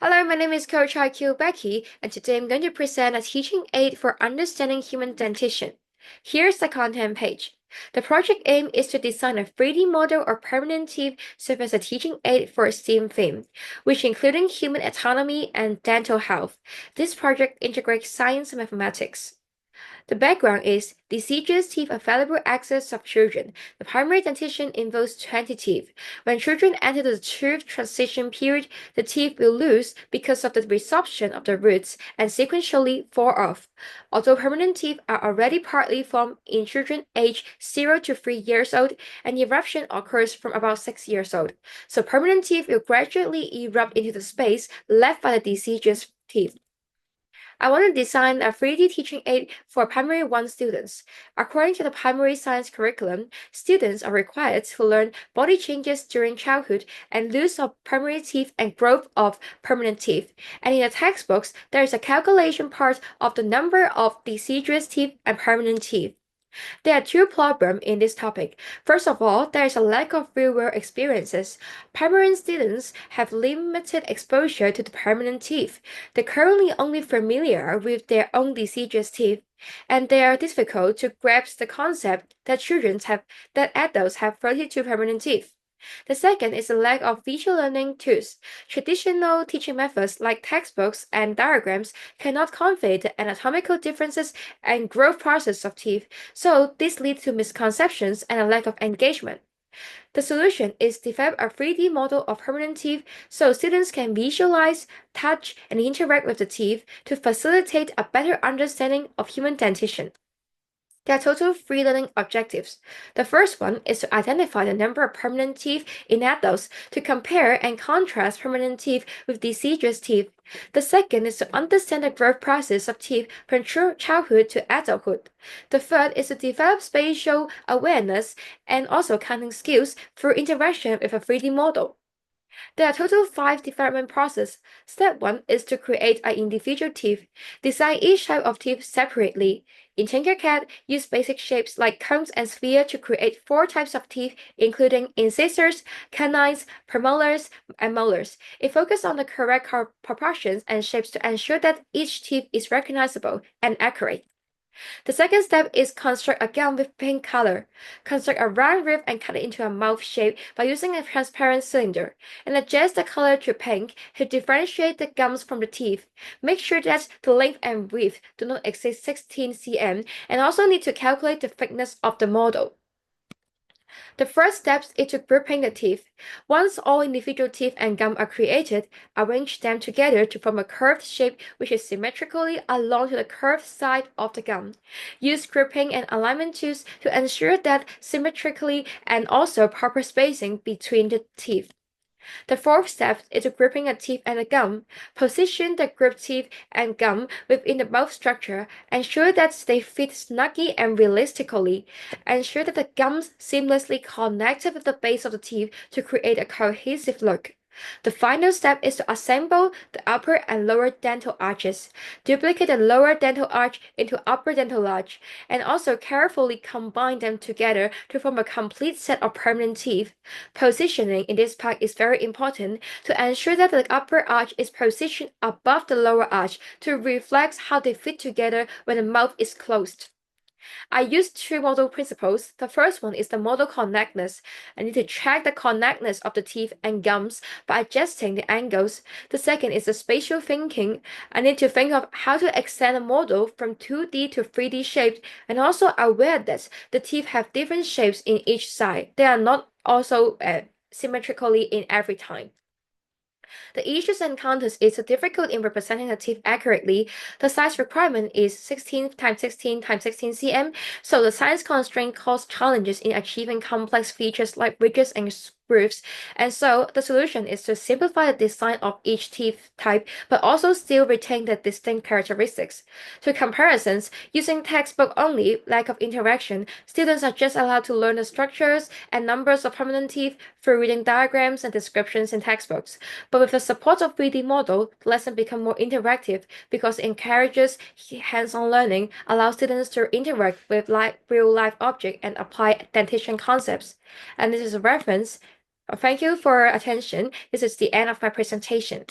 Hello, my name is Coach IQ Becky, and today I'm going to present a teaching aid for understanding human dentition. Here's the content page. The project aim is to design a 3D model or permanent teeth serve as a teaching aid for a STEAM theme, which including human autonomy and dental health. This project integrates science and mathematics. The background is deciduous teeth are valuable access of children. The primary dentition involves 20 teeth. When children enter the tooth transition period, the teeth will lose because of the resorption of the roots and sequentially fall off. Although permanent teeth are already partly formed in children aged 0 to 3 years old, and eruption occurs from about 6 years old. So permanent teeth will gradually erupt into the space left by the deciduous teeth. I want to design a 3D teaching aid for Primary 1 students. According to the primary science curriculum, students are required to learn body changes during childhood and loss of primary teeth and growth of permanent teeth. And in the textbooks, there is a calculation part of the number of deciduous teeth and permanent teeth. There are two problems in this topic. First of all, there is a lack of real-world experiences. Primary students have limited exposure to the permanent teeth. They're currently only familiar with their own deciduous teeth, and they are difficult to grasp the concept that adults have 32 permanent teeth. The second is the lack of visual learning tools. Traditional teaching methods like textbooks and diagrams cannot convey the anatomical differences and growth process of teeth, so this leads to misconceptions and a lack of engagement. The solution is develop a 3D model of permanent teeth so students can visualize, touch, and interact with the teeth to facilitate a better understanding of human dentition. There are total three learning objectives. The first one is to identify the number of permanent teeth in adults to compare and contrast permanent teeth with deciduous teeth. The second is to understand the growth process of teeth from childhood to adulthood. The third is to develop spatial awareness and also counting skills through interaction with a 3D model. There are total 5 development processes. Step 1 is to create an individual teeth. Design each type of teeth separately. In Tinkercad, use basic shapes like cones and sphere to create 4 types of teeth, including incisors, canines, premolars, and molars. It focuses on the correct proportions and shapes to ensure that each teeth is recognizable and accurate. The second step is construct a gum with pink color. Construct a round roof and cut it into a mouth shape by using a transparent cylinder, and adjust the color to pink to differentiate the gums from the teeth. Make sure that the length and width do not exceed 16 cm, and also need to calculate the thickness of the model. The first step is to grouping the teeth. Once all individual teeth and gum are created, arrange them together to form a curved shape which is symmetrically along to the curved side of the gum. Use grouping and alignment tools to ensure that symmetrically and also proper spacing between the teeth. The fourth step is grouping a teeth and a gum. Position the grouped teeth and gum within the mouth structure. Ensure that they fit snugly and realistically. Ensure that the gums seamlessly connect with the base of the teeth to create a cohesive look. The final step is to assemble the upper and lower dental arches. Duplicate the lower dental arch into upper dental arch, and also carefully combine them together to form a complete set of permanent teeth. Positioning in this part is very important to ensure that the upper arch is positioned above the lower arch to reflect how they fit together when the mouth is closed. I use two model principles. The first one is the model connectness. I need to check the connectness of the teeth and gums by adjusting the angles. The second is the spatial thinking. I need to think of how to extend a model from 2D to 3D shapes, and also aware that the teeth have different shapes in each side. They are not also symmetrically in every time. The issues encountered is difficult in representing the teeth accurately. The size requirement is 16 x 16 x 16 cm, so the size constraint causes challenges in achieving complex features like ridges and grooves. And so the solution is to simplify the design of each teeth type, but also still retain the distinct characteristics. To comparisons, using textbook only, lack of interaction, students are just allowed to learn the structures and numbers of permanent teeth through reading diagrams and descriptions in textbooks. But with the support of 3D model, the lesson becomes more interactive because it encourages hands-on learning, allows students to interact with real-life objects and apply dentition concepts. And this is a reference. Thank you for attention. This is the end of my presentation.